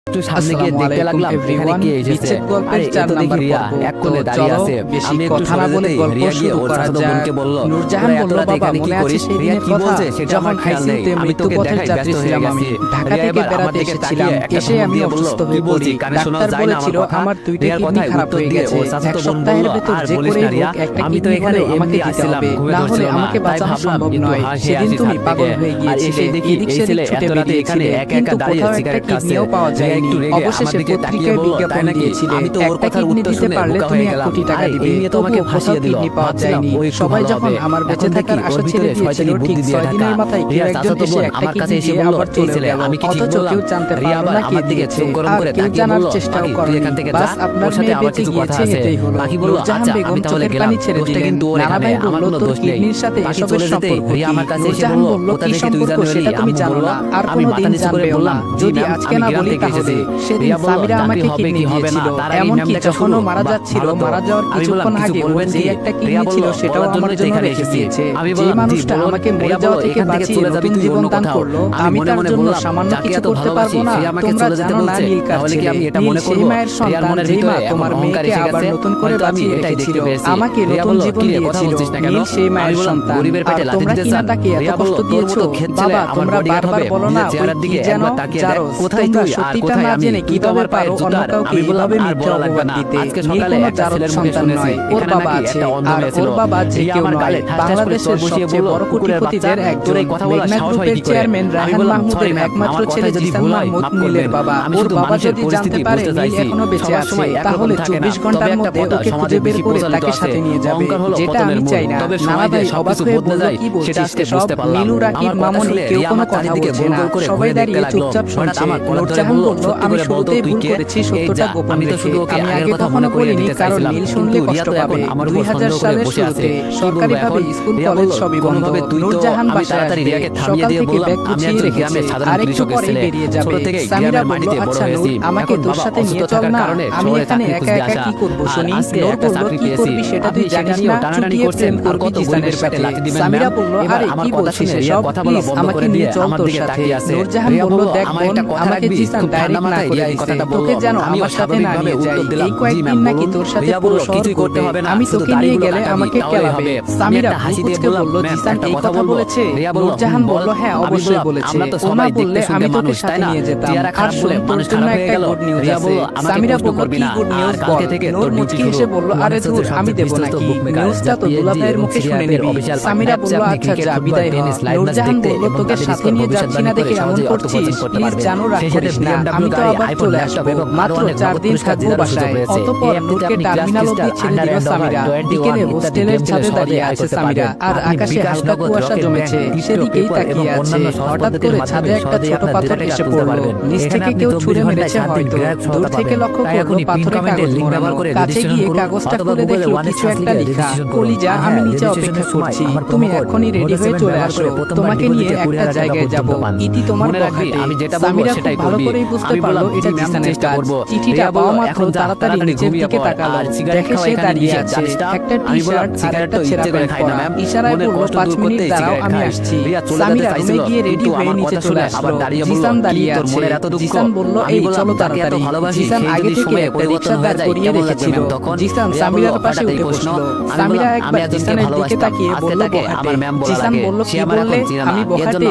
একটু সামনে গিয়ে দেখতে লাগলাম এখানে কে এসেছে। আরে এ তো দেখি রিয়া এক কোণে দাঁড়িয়ে আছে। আমি একটু কথা বলে রিয়া গিয়ে ওর চাচাতো বোনকে বলল, নূরজাহান বলল, বাবা মনে আছে রিয়া সেদিনের কি কথা বলছে সেটা আমার খেয়াল নেই, আমি তোকে দেখাই ব্যস্ত হয়ে গেছি। ঢাকা থেকে বেড়াতে এসেছিলাম, এসে আমি অসুস্থ হয়ে পড়ি। ডাক্তার বলেছিল আমার দুইটা কিডনি খারাপ হয়ে গেছে। এক সপ্তাহের ভিতর যে করে হোক একটা কিডনি হলেও আমাকে দিতে হবে, না হলে আমাকে বাঁচানো সম্ভব নয়। সেদিন তুমি পাগল হয়ে গিয়েছিলে, এদিক সেদিক ছুটে বেরিয়েছিলে, কিন্তু কোথাও একটা কিডনিও পাওয়া যায়নি। অবশেষে পত্রিকায় বিজ্ঞাপন দিয়েছিলে একটা কিডনি দিতে পারলে তুমি 1 কোটি টাকা দিবে। তবুও কোথাও কিডনি পাওয়া যায়নি। সবাই যখন আমার বেঁচে থাকার আশা ছেড়ে দিয়েছিল, ঠিক 6 দিনের মাথায় কেউ একজন এসে একটা কিডনি দিয়ে আবার চলে গেল। অথচ কেউ জানতে পারলো না কে দিয়েছে, আর কেউ জানার চেষ্টাও করেনি। বাস আপনার মেয়ে বেঁচে গিয়েছে, এটাই হলো। নূরজাহান বেগম চোখের পানি ছেড়ে দিলেন। নানা ভাই বলল, তোর কিডনির সাথে এসবের সম্পর্ক কি? নূরজাহান বলল, কি সম্পর্ক সেটা তুমি জানো না, আর কোনোদিন জানবেও না। যদি আজকে না বলি তাহলে। সেদিন সামিরা আমাকে কিডনি দিয়েছিল, এমনকি যখন ও মারা যাচ্ছিল, মারা যাওয়ার কিছুক্ষণ আগে ওর যে একটা কিডনি ছিল সেটাও আমার জন্য রেখে দিয়েছে। যে মানুষটা আমাকে মরে যাওয়া থেকে বাঁচিয়ে নতুন জীবন দান করলো, আমি তার জন্য সামান্য কিছু করতে পারবো না? তোমরা জানো না নীল কার ছেলে, নীল সেই মায়ের সন্তান, যেই মা তোমার মেয়েকে আবার নতুন করে বাঁচিয়ে রেখেছিল, আমাকে নতুন জীবন দিয়েছিল। নীল সেই মায়ের সন্তান, আর তোমরা কিনা তাকে এত কষ্ট দিয়েছো। বাবা তোমরা বারবার বলো না ওই কি যেন জারজ, তোমরা সত্যিটা না জেনে কিভাবে পারো অন্য কাউকে এইভাবে মিথ্যা অপবাদ দিতে? নীল কোনো জারজ সন্তান নয়, ওর বাবা আছে, আর ওর বাবা যে কেউ নয়, বাংলাদেশের সবচেয়ে বড় কোটিপতিদের একজন, মেঘনা গ্রুপের চেয়ারম্যান রায়হান মাহমুদের একমাত্র ছেলে জিসান মাহমুদ নীলের বাবা। ওর বাবা যদি জানতে পারে নীল এখনো বেঁচে আছে, তাহলে 24 ঘন্টার মধ্যে ওকে খুঁজে বের করে তাকে সাথে নিয়ে যাবে, যেটা আমি চাই না। নানা ভাই অবাক হয়ে বলল, কি বলছিস সব? নীলু, রাকিব, মামনি কেউ কোনো কথা বলছে না, সবাই দাঁড়িয়ে চুপচাপ শুনছে। নূরজাহান বলল, আমি শুরুতেই ভুল করেছি, সত্যটা গোপন রেখে। আমি আগে কখনো বলিনি, কারণ নীল শুনলে কষ্ট পাবে। 2000 সালের শুরুতে সরকারিভাবে স্কুল কলেজ সবই বন্ধ। নূরজাহান বাসায় আসবে, সকাল থেকে ব্যাগ গুছিয়ে রেখেছে, আর একটু পরেই বেরিয়ে যাবে। সামিরা বলল, আচ্ছা নূর, আমাকে তোর সাথে নিয়ে চল না, আমি এখানে একা একা কি করব শুনি? নূর বলল, কি করবি সেটা তুই জানিস না, চুটিয়ে প্রেম করবি জিসানের সাথে। সামিরা বলল, আরে কি বলছিস এসব, প্লিজ আমাকে নিয়ে চল তোর সাথে। নূরজাহান বলল, দেখ বোন, আমাকে জিসান ডাইরেক্ট না করে দিয়েছে, তোকে যেন আমার সাথে না নিয়ে যায়। এই কয়েকদিন নাকি তোর সাথে পুরো শহর ঘুরবে, আমি তোকে নিয়ে গেলে আমাকে কেলাবে। সামিরা হাসিতে বলল, জিসান এই কথা বলেছে? নূরজাহান বলল, হ্যাঁ অবশ্যই বলেছে। ওনা বললে আমি তোকে সাথে নিয়ে যেতাম। আর শোন, তোর জন্য একটা গুড নিউজ আছে। সামিরা বলল, কি গুড নিউজ বল? নূর মুচকি হেসে বলল, আরে ধুর, আমি দেব নাকি? নিউজটা তো দুলাভাইয়ের মুখে শুনে নিবি। সামিরা বলল, আচ্ছা যা, বিদায় হ। নূরজাহান বলল, তোকে সাথে নিয়ে যাচ্ছি না দেখে এমন করছিস, প্লিজ জানো রাগ করিস না, আমি তো আবার চলে আসবো, মাত্র 4 দিন থাকবো বাসায়। অতঃপর নূরকে টার্মিনাল অবধি ছেড়ে দিল সামিরা। বিকেলে হোস্টেলের ছাদে দাঁড়িয়ে আছে সামিরা, আর আকাশে হালকা কুয়াশা জমেছে, সেদিকেই তাকিয়ে আছে। হঠাৎ করে ছাদে একটা ছোট পাথর এসে পড়ল, নিচ থেকে কেউ ছুঁড়ে মেরেছে হয়তো। দূর থেকে লক্ষ্য করলো পাথরে কাগজ মোড়ানো। কাছে গিয়ে কাগজটা খুলে দেখলো কিছু একটা লেখা, কলিজা, আমি নিচে অপেক্ষা করছি, তুমি এখনই রেডি হয়ে চলে আসো, তোমাকে নিয়ে একটা জায়গায় যাব, ইতি তোমার পকেটে। সামিরা খুব ভালো করেই বুঝতে পারলো এটা জিসানের কাজ। চিঠিটা পাওয়া মাত্র তাড়াতাড়ি নিচের দিকে তাকালো, দেখে সে দাঁড়িয়ে আছে, একটা টি-শার্ট আর একটা ছেঁড়া প্যান্ট পরা। ইশারায় বলল, 5 মিনিট দাঁড়াও, আমি আসছি। সামিরা রুমে গিয়ে রেডি হয়ে নিচে চলে আসলো। জিসান দাঁড়িয়ে আছে। জিসান বলল, এই চলো তাড়াতাড়ি। জিসান আগে থেকে একটা রিকশা দাঁড় করিয়ে রেখেছিল। জিসান সামিরার পাশে উঠে বসলো। সামিরা একবার জিসানের দিকে তাকিয়ে বলল, বখাটে। জিসান বলল, কি বললে? আমি বখাটে?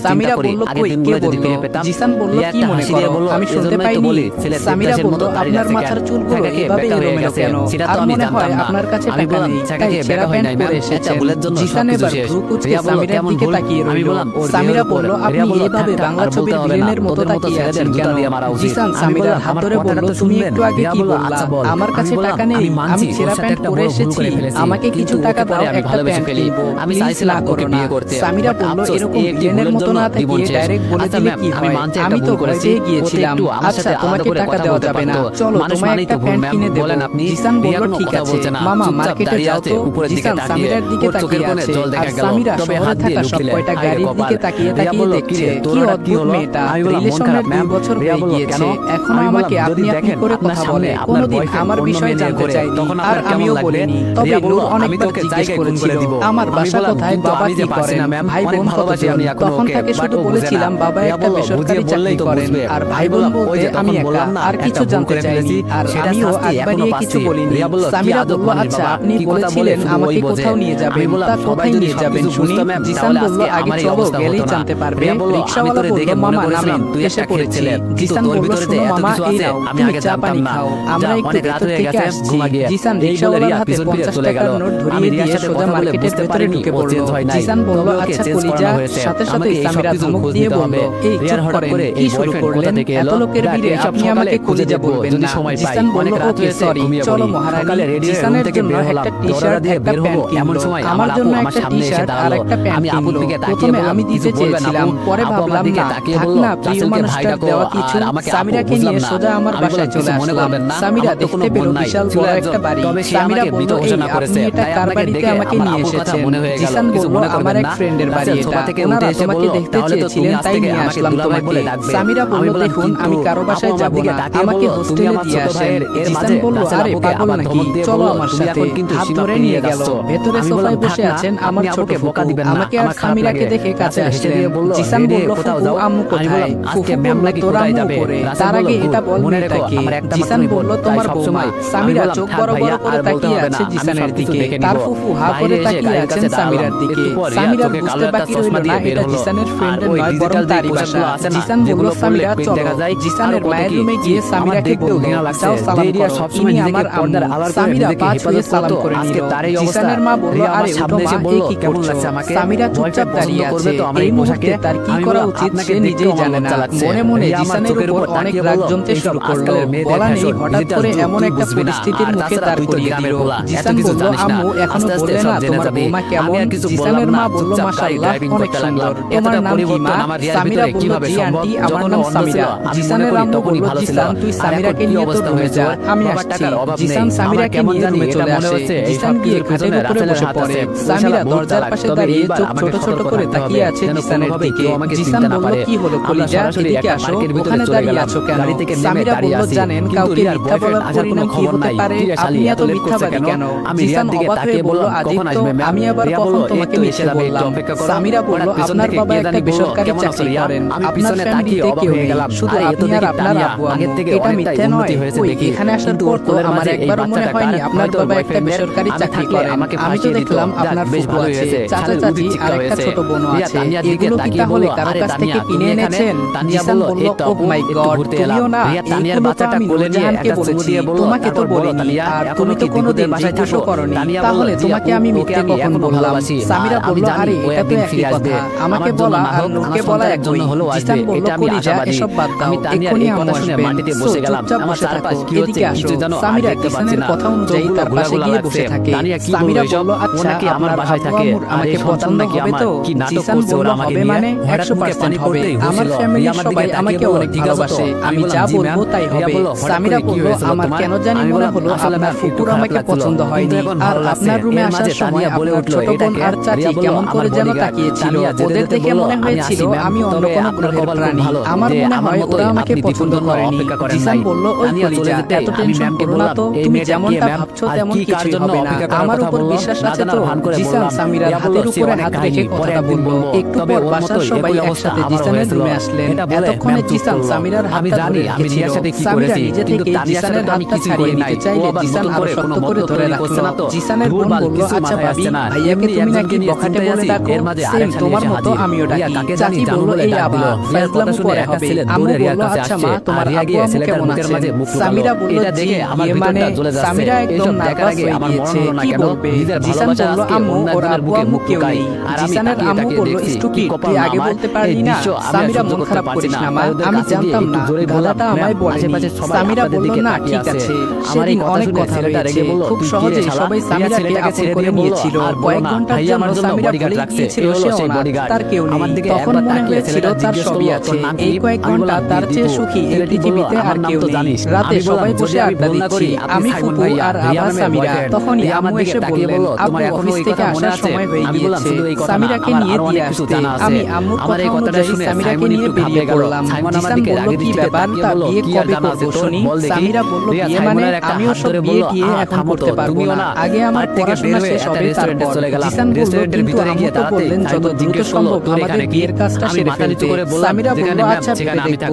সামিরা বলল, কই, কে বলল? জিসান বলল, কি মনে করো আমি শুনতে পাইনি? সামিরা বলল, আপনার মাথার চুলগুলো এভাবে এলোমেলো কেন? আর মনে হয় আপনার কাছে টাকা নেই, তাই ছেঁড়া প্যান্ট পরে এসেছেন। জিসান এবার ভ্রু কুঁচকে সামিরার দিকে তাকিয়ে রইল। সামিরা বলল, আপনি এইভাবে বাংলা ছবির ভিলেনের মতো তাকিয়ে আছেন কেন? জিসান সামিরার হাত ধরে বলল, তুমি একটু আগে কি বললা? আমার কাছে টাকা নেই, আমি ছেঁড়া প্যান্ট পরে এসেছি, আমাকে কিছু টাকা দাও, একটা প্যান্ট কিনবো, প্লিজ না করো না। সামিরা বলল, এরকম ভিলেনের মতো না তাকিয়ে ডাইরেক্ট বলে দিলে কি হয়? আমি তো ভয় পেয়ে গিয়েছিলাম। আচ্ছা তোমাকে টাকা দেওয়া যাবে না, চলো তোমায় একটা প্যান্ট কিনে দেব। জিসান বলল, ঠিক আছে মামা, মার্কেটে যাও তো। জিসান সামিরার দিকে তাকিয়ে আছে, আর সামিরা শহরে থাকা সব কয়টা গাড়ির দিকে তাকিয়ে তাকিয়ে দেখছে। কি অদ্ভুত মেয়েটা, রিলেশনের 2 বছর হয়ে গিয়েছে, এখনো আমাকে আপনি আপনি করে কথা বলে, কোনোদিন আমার বিষয়ে জানতে চাইনি, আর আমিও বলিনি। তবে নূর অনেকবার জিজ্ঞেস করেছিল আমার বাসা কোথায়, বাবা কি করেন, ভাই বোন কতজন। তখন তাকে শুধু বলেছিলাম বাবা একটা বেসরকারি চাকরি করেন, আর ভাই ভাই বোন বলতে আমি একা, আর কিছু জানতে চাইনি, আর আমিও একবারই কিছু বলিনি। সামিরা বলল, আচ্ছা আপনি বলেছিলেন আমাকে কোথাও নিয়ে যাবেন, তা কোথায় নিয়ে যাবেন শুনি? জিসান বলল, আগে চলো, গেলেই জানতে পারবে। রিকশাওয়ালা বলল, মামা নামেন, এসে পড়েছি। জিসান বলল, শোনো মামা, এই নাও, তুমি চা পানি খাও, আমরা একটু ভেতর থেকে আসছি। জিসান রিকশাওয়ালার হাতে 50 টাকার নোট ধরিয়ে দিয়ে সোজা মার্কেটের ভেতরে ঢুকে পড়ল। জিসান বলল, আচ্ছা কলিজা। সাথে সাথে সামিরা ধমক দিয়ে বলল, এই চুপ করেন, কি শুরু করলেন? এত লোকের ভিড়ে আপনি আমাকে কলিজা বলবেন না। জিসান বলল, ওকে সরি, চলো মহারানী। জিসানের জন্য একটা টি-শার্ট, একটা প্যান্ট কিনলো, আমার জন্য একটা টি-শার্ট আর একটা প্যান্ট কিনলো। প্রথমে আমি দিতে চেয়েছিলাম, পরে ভাবলাম না, থাক না, প্রিয় মানুষটার দেওয়া কিছু। সামিরাকে নিয়ে সোজা আমার বাসায় চলে আসলাম। সামিরা দেখতে পেল বিশাল বড় একটা বাড়ি। সামিরা বলল, এই আপনি এটা কার বাড়িতে আমাকে নিয়ে এসেছেন? জিসান বলল, আমার এক ফ্রেন্ডের বাড়ি এটা, ওনারা তোমাকে দেখতে চেয়েছিলেন তাই নিয়ে আসলাম তোমাকে। সামিরা বলল, দেখুন আমি কারো বাসায় যাব না, আমাকে হোস্টেলে দিয়ে আসেন। জিসান বলল, আরে পাগল নাকি, চলো আমার সাথে। হাত ধরে নিয়ে গেল। ভেতরে সোফায় বসে আছেন আমার ছোট ফুফু। আমাকে আর সামিরাকে দেখে কাছে আসলেন। জিসান বলল, ফুফু আম্মু কোথায়? ফুফু বলল, তোর আম্মু উপরে। তার আগে এটা বল মেয়েটাকে। জিসান বলল, তোমার বৌমা। সামিরা চোখ বড় বড় করে তাকিয়ে আছে জিসানের দিকে। তার ফুফু হা করে তাকিয়ে আছেন সামিরার দিকে। সামিরা বুঝতে বাকি রইল না এটা জিসানের ফ্রেন্ডের নয়, বরং তারই বাসা। জিসান বলল, সামিরা চলো। জিসানের মায়ের রুমে গিয়ে সামিরাকে বলল, যাও সালাম করো, ইনি আমার আম্মু। সামিরা পা ছুঁয়ে সালাম করে নিল। জিসানের মা বলল, আরে উঠো মা, এই কি করছো? সামিরা চুপচাপ দাঁড়িয়ে আছে। এই মুহূর্তে তার কি করা উচিত সে নিজেই জানে না। মনে মনে জিসানের উপর অনেক রাগ জমতে শুরু করলো। বলা নেই, হঠাৎ করে এমন একটা পরিস্থিতির মুখে দাঁড় করিয়ে দিল। জিসান বলল, আম্মু এখনো বললে না তোমার বৌমা কেমন? জিসানের মা বলল, মাশাআল্লাহ অনেক সুন্দর। তোমার নাম কি মা? সামিরা বলল, জি আন্টি, আমার নাম সামিরা। জিসানের আম্মু বলল, জিসান তুই সামিরাকে নিয়ে তো রুমে যা, আমি আসছি। জিসান সামিরাকে নিয়ে রুমে চলে আসে। জিসান গিয়ে খাটের উপরে বসে পড়ে। সামিরা দরজার পাশে দাঁড়িয়ে চোখ ছোট ছোট করে তাকিয়ে আছে জিসানের দিকে। জিসান বলল, কি হলো কলিজা, এদিকে আসো, ওখানে দাঁড়িয়ে আছো কেন? সামিরা বলল, জানেন কাউকে মিথ্যা বলার পরিণাম কি হতে পারে? আপনি এত মিথ্যাবাদী কেন? জিসান অবাক হয়ে বলল, আজিব তো, আমি আবার কখন তোমাকে মিথ্যে বললাম? সামিরা বলল, আপনার বাবা একটা বেসরকারি চাকরি করেন, আপনার ফ্যামিলিতে কেউ নেই, শুধু আপনি আর আপনার আব্বু আম্মু। এটা মিথ্যে নয়? ওই এখানে আসার পর তো আমার একবারও মনে হয়নি আপনার বাবা একটা বেসরকারি চাকরি করেন। আমি তো দেখলাম আপনার ফুফু আছে, চাচা চাচি আর একটা ছোট বোনও আছে। এগুলো কি তাহলে কারো কাছ থেকে কিনে এনেছেন? জিসান বলল, ও মাই গড, তুমিও না? এইগুলো তো আমি নূরজাহানকে বলেছি, তোমাকে তো বলিনি, আর তুমি তো কোনোদিন জিজ্ঞাসা করনি, তাহলে তোমাকে আমি মিথ্যে কখন বললাম? সামিরা বলল, আরে এটা তো একই কথা, আমাকে বলা আর নূরকে বলা একই। জিসান বলল, কলিজা এসব বাদ দাও, এক্ষুনি আম্মু আসবেন, চুপচাপ বসে থাকো, এদিকে আসো। সামিরা জিসানের কথা অনুযায়ী তার পাশে গিয়ে বসে থাকে। সামিরা বলল, আচ্ছা আমার বাসায় থাকে, আমাকে পছন্দ হবে তো? জিসান বলল, হবে মানে 100% হবে, আমার ফ্যামিলির সবাই আমাকে অনেক ভালোবাসে, আমি যা বলবো তাই হবে। সামিরা বলল, আমার কেন জানি মনে হলো আপনার ফুফুর আমাকে পছন্দ হয়নি, আর আপনার রুমে আসার সময় আপনার ছোট বোন আর চাচি কেমন করে যেন তাকিয়েছিল, ওদের দেখে মনে হয়েছিল আমি অন্য কোনো গ্রহের প্রাণী, আমার মনে হয় ওরা আমাকে পছন্দ করেনি। জিসান বলল, ওই কলিজা এত টেনশন করো না তো, তুমি যেমনটা ভাবছো তেমন কিছুই হবে না, আমার উপর বিশ্বাস আছে তো? জিসান সামিরার হাতের উপরে হাত রেখে কথাটা বলল। একটু পর বাসার সবাই একসাথে জিসানের রুমে আসলেন। এতক্ষণে জিসান সামিরার হাতটা ধরে রেখেছিল। সামিরা নিজে থেকে জিসানের হাতটা ছাড়িয়ে নিতে চাইলে জিসান আরো শক্ত করে ধরে রাখলো। জিসানের বোন বলল, আচ্ছা ভাবি, ভাইয়াকে তুমি নাকি বখাটে বলে ডাকো? সেম তোমার মতো আমিও ডাকি। চাচি বলল, এই আবা, ফাজলামো পরে হবে। আম্মু বলল, আচ্ছা মা, তোমার আব্বু আম্মু কেমন আছেন? সামিরা বলল, জি, মানে সামিরা একদম নার্ভাস হয়ে গিয়েছে, কি বলবে? জিসান বলল, আম্মু ওর আব্বু আম্মু কেউ নেই। জিসানের আম্মু বলল, স্টুপিড, তুই আগে বলতে পারলি না? সামিরা, মন খারাপ করিস না মা, আমি জানতাম না, গালাটা আমায় বলেনি। সামিরা বলল, না ঠিক আছে, সেদিন অনেক কথা হয়েছে, খুব সহজেই সবাই সামিরাকে আপন করে নিয়েছিল। কয়েক ঘন্টার জন্য সামিরা বলে গিয়েছিল সে অনাথ, তার কেউ নেই। তখন মনে হয়েছিল তার সবই আছে। এই কয়েক ঘন্টা তার চেয়ে সুখী এই পৃথিবীতে আর কেউ নেই। রাতে সবাই বসে আড্ডা দিচ্ছি, আমি, ফুফু আর আবা সামিরা। তখনই আম্মু এসে বললেন, আব্বু অফিস থেকে আসার সময় হয়ে গিয়েছে, সামিরাকে নিয়ে দিয়ে আসতে। আমি আম্মুর কথা অনুযায়ী সামিরাকে নিয়ে বেরিয়ে পড়লাম। জিসান বলল, কি ব্যাপার, তা বিয়ে কবে করবো শুনি? সামিরা বলল, বিয়ে মানে আমি ওসব বিয়ে টিয়ে এখন করতে পারবো না, আগে আমার পড়াশোনা শেষ হবে তারপর। জিসান বলল, কিন্তু আম্মু তো বললেন যত দ্রুত সম্ভব আমাদের বিয়ের কাজটা সেরে ফেলতে। সামিরা বলল, আচ্ছা ভেবে দেখবো,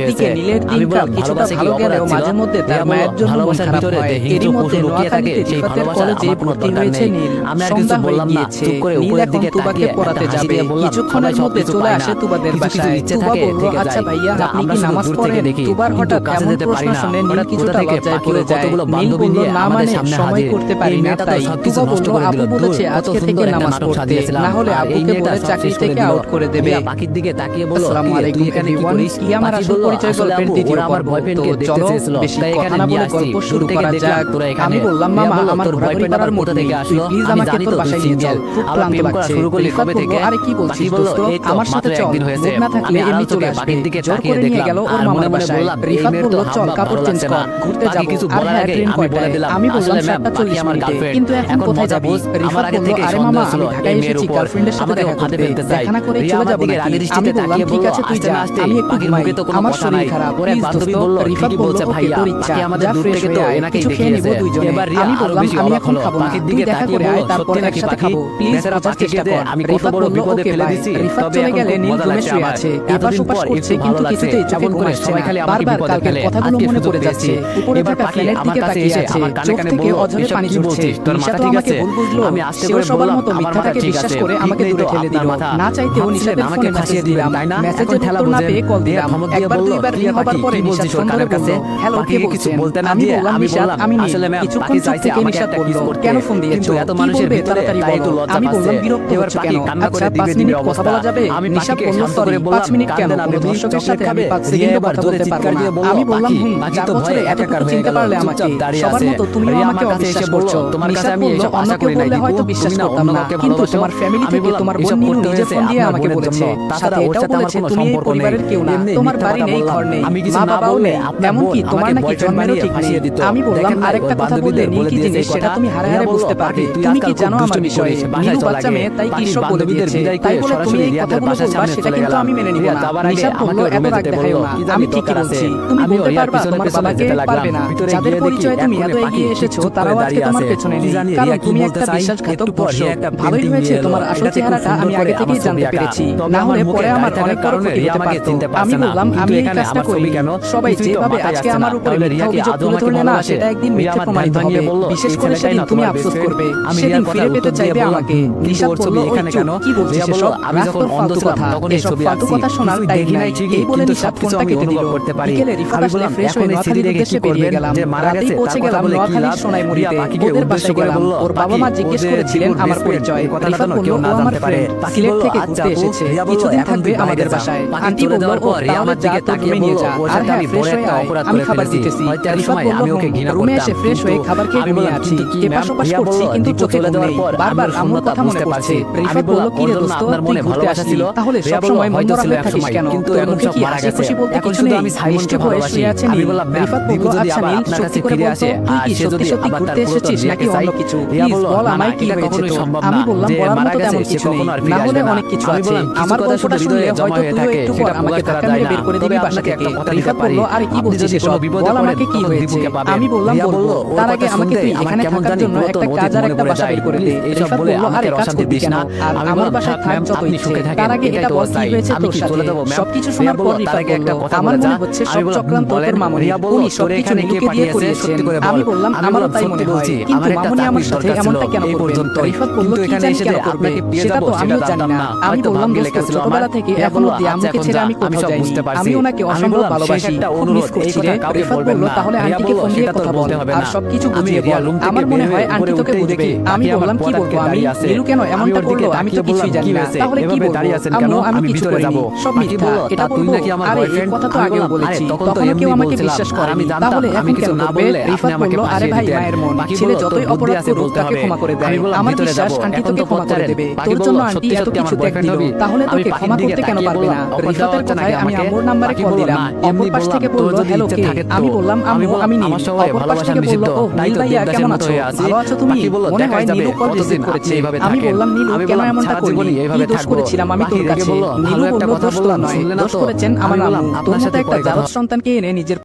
হয়েছে। নীলের আমি দিনকাল বললাম, কিছুটা ভালোবাসা কি ভালো গেলেও অপরাধ ছিল? মাঝে মধ্যে তার রিয়া বলল, মায়ের জন্য মন ভালোবাসার খারাপ ভিতরে হয়। হিংস্র এরই পশু মধ্যে লুকিয়ে থাকে, নোয়াখালীতে সেই রিফাতের ভালোবাসার কলেজে আমার কোনো ভর্তি দরকার হয়েছে নেই। নীল। আমি আর কিছু সন্ধ্যা হয়ে বললাম না, গিয়েছে। চুপ করে নীল উপরের এখন দিকে তুবাকে তাকিয়ে পড়াতে একটা হাসি যাবে। দিয়ে বললাম, কিছুক্ষণের সবাই মধ্যে সবকিছু চলে পায় আসে না। তুবাদের কিছু কিছু বাসায়। ইচ্ছে তুবা থাকে, বলল, থেকে আচ্ছা যায়। ভাইয়া যা আপনি আমরা কি শুধু নামাজ দূর থেকে পড়েন? দেখি, তুবার কিন্তু হঠাৎ কাছে এমন যেতে পারি প্রশ্ন না। শুনে নীল হঠাৎ কোথা কিছুটা থেকে লজ্জায় পাখি ও পড়ে যায়। কতগুলো নীল বান্ধবী বলল, নিয়ে না আমাদের মানে সামনে সময় হাজির। করতে এই পারি না মেয়েটা তো তাই। সবকিছু তুবা নষ্ট বলল, করে আপু দিল। বলেছে দূর, কত আজকে সুন্দর থেকে একটা নামাজ নাটক পড়তে, সাজিয়েছিলাম। না হলে আর এই আব্বুকে মেয়েটা বলে সব চাকরি শেষ করে থেকে দিল। আউট করে দেবে। রিয়া পাখির দিকে তাকিয়ে বলল, আসসালামু "কি রে, আলাইকুম তুই এখানে কি এভরিওয়ান। করিস?" কি আমার পাখি আসল বলল, পরিচয় "আসলে গল্পের আপু, দ্বিতীয় ওরা আমার পর্ব। বয়ফ্রেন্ডকে তো দেখতে চলো চেয়েছিল, বেশি তাই কথা এখানে না নিয়ে বলে আসছি। গল্প দূর শুরু থেকে করা দেখলাম যাক। তোরা এখানে। আমি বললাম, রিয়া মামা বলল, আমার "তোর ঘোরাঘুরি বয়ফ্রেন্ড করার আবার মুড কোথা নেই, থেকে তুই আসলো? প্লিজ আমি আমাকে জানি তোর তো তুই বাসায় নিয়ে চল, সিঙ্গেল। খুব আবার ক্লান্ত প্রেম করা লাগছে। শুরু করলি রিফাত কবে বলল, থেকে? আরে কি বলছিস পাখি বলল, দোস্ত, "এই তো আমার সাথে মাত্র চল, একদিন হয়েছে।" মুড না থাকলে আমি এমনি আড়াল চলে থেকে আসবে। পাখির দিকে জোর তাকিয়ে করে নিয়ে দেখলাম, গেল ওর আর মনে মামার মনে বাসায়। বললাম, এই রিফাত মেয়ের বলল, তো চল হাবভাব কাপড় ভালো চেঞ্জ লাগছে না। কর, ঘুরতে পাখি যাবো। কিছু আর বলার হ্যাঁ, আগেই ট্রেন আমি বলে কয়টায়? দিলাম, আমি বললাম আসলে ম্যাম, 7:40 পাখি আমার মিনিটে। গার্লফ্রেন্ড। কিন্তু এখন এখন কোথায় মজা যাবি? বুঝ, রিফাত আমার আগে বলল, থেকেই আরে সন্দেহ মামা ছিল আমি এই ঢাকায় মেয়ের এসেছি উপর। গার্লফ্রেন্ডের সাথে আমাকেও দেখা ফাঁদে করতে, ফেলতে চাই। দেখা না করে রিয়া চলে আমার যাবো দিকে নাকি? রাগের দৃষ্টিতে আমি বললাম, তাকিয়ে ঠিক বলল, আছে তুই আসতে যা, না আসতে আমি একটু পাখির ঘুমাই, মুখে তো কোনো আমার কথা শরীর নাই। খারাপ, ওরে প্লিজ বান্ধবী দোস্ত। বলল, রিফাত ঠিকই বলল, বলছে ওকে ভাইয়া। তোর ইচ্ছা, পাখি আমাদের যা দূর ফ্রেশ থেকে হয়ে তো আয়, এনাকেই কিছু খেয়ে নিবো দেখিয়েছে। দুইজনে। এবার রিয়া আমি আরো বললাম, বেশি আমি অবাক এখন হলো। খাবো না, পাখির তুই দিকে দেখা তাকিয়ে করে বলল, আয়, তারপর সত্যি নাকি একসাথে পাখি? খাবো, প্লিজ বেচারা বোঝার পাখিকে চেষ্টা যে কর। আমি কত রিফাত বড় বলল, বিপদে ওকে ফেলে বাই। দিছি, রিফাত তবে চলে এখন গেলে খুব নীল মজা রুমে লাগছে শুয়ে আমার। আছে, এতদিন এপাশ ওপাশ পর করছে, একটু ভালো কিন্তু লাগছে। কিছুতেই চোখে এমন করে ঘুম আসছে সময় না। খালি আমাকে বারবার বিপদে কালকের ফেলে। কথাগুলো আজকে মনে সুযোগ পড়ে যাচ্ছে। পেয়েছি। উপরে এবার থাকা পাখি ফ্যানের আমার দিকে কাছে তাকিয়ে এসে আছে, আমার কানে চোখ কানে থেকে বলল, অঝরে "এসব পানি কি ঝরছে। বলছিস? তোর নিশা মাথা তো ঠিক আমাকে আছে?" ভুল বুঝলো। আমি আস্তে সেও করে সবার বললাম, মতো "আমার মিথ্যা মাথা থেকে ঠিক বিশ্বাস আছে। করে ঠিক আমাকে নেই দূরে তো ঠেলে আপনার দিল। মাথা। না চাইতেও ভাবছিলেন নিশাতের আমাকে ফোনে ফাঁসিয়ে মেসেজ দিবেন, দিলাম। তাই না? মেসেজের এখন ঠেলা উত্তর না বোঝেন। পেয়ে কল রিয়া দিলাম। ধমক দিয়ে একবার বলল, দুইবার "কি রিং রে হবার পাখি, পরে কি নিশাত বলছিস ফোন ওর ধরে কানের বলল, কাছে?" হ্যালো কে পাখিকে কিছু বলছেন? বলতে না আমি দিয়ে বললাম, আমি নিশাত বললাম, আমি নেই। "আসলে ম্যাম, কিছুক্ষণ পাখি চুপ চাইছে থেকে আমাকে নিশাত একটা বলল, কিস করতে। কেন ফোন কিন্তু দিয়েছো? এত কি মানুষের বলবে ভিতরে তাড়াতাড়ি তাই বলো। তো লজ্জা আমি বললাম, পাচ্ছে। বিরক্ত এবার হচ্ছ পাখি কেন? কান্না আচ্ছা করে 5 দিবে দিবে মিনিট কথা অবস্থা। বলা যাবে? আমি নিশাত পাখিকে বলল, শান্ত সরি করে 5 বললাম, মিনিট কেন? "কান্দে না কোনো বেবি, দর্শকের চকলেট সাথে আমি খাবে?" 5 রিয়া সেকেন্ডও এবার কথা জোরে বলতে চিৎকার পারবো না। দিয়ে বলল, আমি বললাম, "পাখি, পাখি 4 তো বছরে ভয়ে এতটুকু একাকার হয়ে চিনতে গেল, পারলে চুপচাপ আমাকে। দাঁড়িয়ে সবার আছে। মতো তুমিও রিয়া আমাকে আমার কাছে অবিশ্বাস এসে বলল, করছো। তোমার কাছে নিশাত আমি বলল, এসব আশা অন্যকে করি নাই বললে দীপু, হয়তো তুমি বিশ্বাস না করতাম অন্য না, কাউকে কিন্তু ভালোবাসো। তোমার ফ্যামিলি আমি থেকে বললাম, তোমার বোন এসব নীলু করতে নিজে হয়েছে ফোন দিয়ে আমার আমাকে বোনের বলেছে। জন্য। তাছাড়া সাথে ওর এটাও সাথে আমার বলেছে কোনো তুমি এই সম্পর্ক নেই। পরিবারের কেউ না, এমনি তোমার মিথ্যা বাড়ি কথা নেই, বললাম। ঘর নেই, আমি কিছু মা না বাবাও বললে নেই, আপনার এমনকি বোন তোমার আমাকে নাকি boyfriend জন্মেরও বানিয়ে ঠিক নেই। ফাঁসিয়ে দিত। আমি বললাম দেখেন না, আরেকটা ওর কথা বললে বান্ধবীদের নীল বলে কি দিয়েছে জিনিস এই সেটা কথা। তুমি হারে রিয়া হারে বলল, বুঝতে পারবে। "পাখি, তুই তুমি কি আজকাল খুব জানো আমার দুষ্টুমি বিষয়ে? করিস, বাসায় নীলু চল বাচ্চা আগে।" মেয়ে, তাই পাখি কৃষক বলে বান্ধবীদের দিয়েছে। বিদায় তাই করে বলে তুমি সরাসরি এই রিয়াদের কথাগুলো বাসার বলবা সামনে সেটা চলে কিন্তু গেলাম। আমি মেনে নিব রিয়া না। যাবার আগে নিশাত বলল, আমাকে এত রুমে রাগ যেতে দেখাইও বলল, না, কি জানি আমি ঠিকই দরকার আছে। বলছি, তুমি আমিও বলতে রিয়ার পারবা পিছনে তোমার পিছনে বাবাকে যেতে লাগলাম। পারবে না। ভিতরে যাদের গিয়ে পরিচয় দেখি তুমি এক এত কোণে এগিয়ে পাখি এসেছো চুপ করে তারাও আজকে দাঁড়িয়ে তোমার আছে। পেছনে কি নেই, জানি কারণ রিয়া কি তুমি বলতে একটা চায়। বিশ্বাসঘাতক একটু পর দর্শক। রিয়া একটা ভালোই painting হয়েছে নিয়ে এলো। তোমার আসল এটাতে খুব চেহারাটা সুন্দর আমি করে আগে আমার থেকেই ছবি জানতে আঁকা। পেরেছি, তবে না আমার হলে মুখে পরে আমার দায় থাকার অনেক বড় কারণে ক্ষতি রিয়া হতে আমাকে পারতো। চিনতে পারছে আমি না। বললাম কিন্তু আমি এই এখানে কাজটা আমার ছবি করিনি। কেন? সবাই কিছুই তো যেভাবে মাথায় আজকে আসছে আমার না। উপরে তাহলে মিথ্যা রিয়া কি অভিযোগ আদৌ তুলে আমাকে ধরলে না, ভালোবাসে? সেটা একদিন রিয়া মিথ্যে আমার প্রমাণিত ধ্যান হবে। ভাঙিয়ে বলল, বিশেষ এই করে ছেলেটাই সেদিন না তুমি তোমার আফসোস best করবে, friend? আমি সেদিন রিয়ার ফিরে কথার পেতে উত্তর দিয়ে চাইবে বললাম, আমাকে। কিন্তু নিশাত ওর বলল, ছবি ওই এখানে চুপ, কেন? কি বলছিস রিয়া বলল, এসব? আমি রাখ যখন তোর অন্ধ ফালতু ছিলাম কথা, তখন এই এসব ছবি ফালতু আঁকছি। কথা শোনার কিছুই টাইম দেখি নাই। নাই ঠিকই, এই বলে কিন্তু নিশাত সবকিছু ফোনটা আমি কেটে দিল। অনুভব করতে পারি। বিকেলে রিফাত আমি আসলে বললাম, ফ্রেশ এখন হয়ে এই নোয়াখালীর সিঁড়ি রেখে কি উদ্দেশ্যে বেরিয়ে করবেন? গেলাম। যে মারা রাতেই গেছে পৌঁছে তার কথা গেলাম বলে কি নোয়াখালীর লাভ? সোনাইমুড়িতে। রিয়া পাখিকে ওদের উদ্দেশ্য বাসায় করে গেলাম। বলল, ওর বাবা পাখি, মা জিজ্ঞেস ওদের করেছিলেন দীপুর আমার best friend, পরিচয়। এই কথাটা রিফাত যেন বলল, কেউ ও না আমার জানতে পারে। ফ্রেন্ড, পাখি সিলেট বলল, থেকে আচ্ছা ঘুরতে আপু। এসেছে, রিয়া বলল, কিছুদিন এখন থাকবে তুই আমাদের বাইরে যা। বাসায়। পাখি আন্টি চলে বলল, যাওয়ার ও পর রিয়া তাহলে আমার যা, দিকে তোর তাকিয়ে রুমে নিয়ে বলল, যা। ওর আর সাথে হ্যাঁ, আমি ফ্রেশ বড় হয়ে একটা আয়, অপরাধ আমি করে খাবার ফেলেছি। দিতেছি। হয়তো এক রিফাত সময় বলল, আমি ওকে ঘৃণা রুমে করতাম, এসে ফ্রেশ হয়ে কিন্তু খাবার খেয়ে আমি ঘুমিয়ে বললাম, আছি। কিন্তু কি এপাশ ম্যাম? ওপাশ রিয়া করছি, বলল, কিন্তু দীপু চোখে চলে ঘুম যাওয়ার নেই। পর বারবার আমার আম্মুর শূন্যতা কথা মনে বুঝতে পড়ছে। পারছি। রিফাত আমি বলল, বললাম, কি ওর রে জন্য দোস্ত, আপনার তুই মনে ঘুরতে ভালোবাসা আসলি, ছিল? তাহলে রিয়া বলল, সবসময় মন হয়তো মরা ছিল হয়ে এক থাকিস সময়, কেন? কিন্তু তোর এখন মুখে সব কি মারা হাসি গেছে। খুশি বলতে এখন কিছু শুধু নেই? আমি সাইমনকে মিষ্টি ভয়ে ভালোবাসি। শুয়ে আছে আমি নীল। বললাম, ম্যাম, রিফাত দীপু বলল, যদি আচ্ছা আবার নীল, আপনার সত্যি কাছে করে ফিরে বল আসে, তো, তুই আর কি সে সত্যি যদি সত্যি আবার তার ঘুরতে পুরাতন এসেছিস রিয়াকে নাকি অন্য চাই? কিছু? রিয়া প্লিজ বলল, বল না, না, আমায় কি এটা হয়েছে কখনোই তোর? সম্ভব আমি না। বললাম, যে বলার মারা মতো গেছে তেমন সে কিছু নেই, কখনো আর ফিরে না হলে আসবে না। অনেক কিছু আমি আছে। বললাম, কিছু আমার কথা শুধু গল্পটা শুনলে হৃদয়ে জমা হয়তো হয়ে তুইও থাকে, একটু পর সেটা আমাকে প্রকাশ করা ধাক্কা যায় মেরে না। বের করে তবে দিবি বাসা আপনাকে থেকে। একটা কথা দিতে রিফাত পারি, বলল, আরে কি আপনি বলছিস যদি কোনো এসব? বিপদে বল পড়েন, আমাকে কি তখন হয়েছে? দীপুকে পাবেন। আমি বললাম, রিয়া বলবো। বলল, ওর তার কথা আগে আমাকে শুনতে তুই আমার এখানে কেমন থাকার জানি জন্য পুরাতন একটা অতীত কাজ আর মনে একটা পড়ে বাসা যায়। বের করে দে। প্লিজ এইসব রিফাত বলে বলল, আমাকে আরে আর কাজ অশান্তি করবি দিস কেন? না। আর আমি আমার বললাম, বাসায় থাক থাক ম্যাম, যত আপনি ইচ্ছে। সুখে থাকেন, তার আগে এটাই এটা তো বল, কি চাই। হয়েছে আমি তোর কি সাথে? চলে যাবো ম্যাম? সবকিছু রিয়া শোনার পর বলল, তার রিফাত আগে একটা বলল, কথা আমার বলে মনে যা। হচ্ছে আমি সব বললাম, চক্রান্ত বলেন। তোর মামনি। রিয়া বলল, উনি তোর সবকিছু এখানে কে নীলুকে দিয়ে পাঠিয়েছে? করিয়েছেন। সত্যি করে আমি বল। বললাম, আমি আমারও বললাম, তাই সত্যি মনে হয়, বলছি, কিন্তু আমার একটা মামনি আমার চাকরির সাথে দরকার ছিল, এমনটা কেন এই করবেন? পর্যন্তই। রিফাত বলল, কিন্তু কি এখানে জানি এসে কেন যে করবে? আপনাকে পেয়ে সেটা যাবো, তো সেটা আমিও জানি জানতাম না। না। আমি হয়তো বললাম, ভাগ্যে দোস্ত, লেখা ছিল আমার। ছোটবেলা থেকে রিয়া এখনো বলল, অব্দি আচ্ছা, আম্মুকে এখন ছেড়ে যা, আমি আমি কোথাও সব যাইনি। বুঝতে পারছি। আমি ওনাকে আমি অসম্ভব বললাম, শেষ ভালোবাসি, একটা খুব অনুরোধ, মিস এই করছি কথা রে। কাউকে রিফাত বলবেন বলল, না। তাহলে রিয়া আন্টিকে বলল, ফোন দিয়ে সেটা তোর কথা বলতে বল হবে আর না। সবকিছু আমি বুঝিয়ে রিয়া বল। রুম থেকে আমার বের মনে হয়ে হয় আন্টি উপরে তোকে উঠতেই বুঝবে। দেখি, আমি পাখি আমার বললাম, কি পথ বলবো আটকে আমি? দাঁড়িয়ে আছে। নীলু কেন আমি এমনটা ওর দিকে করলো? আমি তো তাকিয়ে কিছুই বললাম, জানি কি না। হয়েছে? তাহলে কি এভাবে বলবো? দাঁড়িয়ে আছেন আম্মু, কেন? আমি আমি কিছু ভিতরে করিনি, যাবো। সব পাখি মিথ্যা। বলল, এটা তা তুই বলবো? নাকি আমার আরে এই boyfriend? কথা তো আমি আগেও বললাম, আরে বলেছি, তখন তো তখনও কেউ এমনি আমাকে বলছিলাম। বিশ্বাস আর আমি করেনি। জানতাম, তাহলে আমি এখন কিছু কেন না করবে? বললে আপনি রিফাত আমাকে বলল, আরে ফাঁসিয়ে ভাই, দিতেন। মায়ের মন, পাখি ছেলে বলল, যতই তোর বুদ্ধি অপরাধ আছে করুক বলতে তাকে হবে। ক্ষমা করে দেয়। আমি বললাম, আমার ভিতরে বিশ্বাস যাবো। আন্টি এখন তোকে তো ক্ষমা পথ করে ছাড়েন। দেবে। পাখি তোর বলল, জন্য আন্টি সত্যি এত সত্যি আমার কিছু ত্যাগ boyfriend দিল, হবি? তাহলে আমি তোকে পাখির ক্ষমা দিকে করতে কেন তাকিয়ে পারবে বললাম, না? অকথা রিফাতের হচ্ছে নাকি কথায় আমি আমাকে? আম্মুর নাম্বারে পাখি কল বলল, দিলাম। না, অপর এমনি পাশ থেকে বললাম, তোর বলল, যদি হ্যালো ইচ্ছে কে? থাকে তো। আমি বললাম, আমি আম্মু, বললাম, আমি নীল। আমার সবাই অপর পাশ ভালোবাসা থেকে বলল, নিষিদ্ধ, ও তাই নীল তো ভাইয়া দেবদাসের কেমন মতো আছো? হয়ে আছি। ভালো আছো তুমি? পাখি বলল, মনে দেখাই হয় যাবে, নীলু কল কতদিন রিসিভ করেছে। আপনি এইভাবে আমি থাকেন। বললাম, নীলু আমি কেন বললাম, এমনটা সারা করলি? জীবনই কি এইভাবে দোষ থাকবো। করেছিলাম আমি পাখি তোর রেগে কাছে? বলল, নীলু ভালো একটা বলল, কথা দোষ তো বললাম, নয়, শুনলে না দোষ তো? করেছেন আমার আমি বললাম, আম্মু। আপনার তোর মতো সাথে একটা কয় কথা। জারজ সন্তানকে এনে নিজের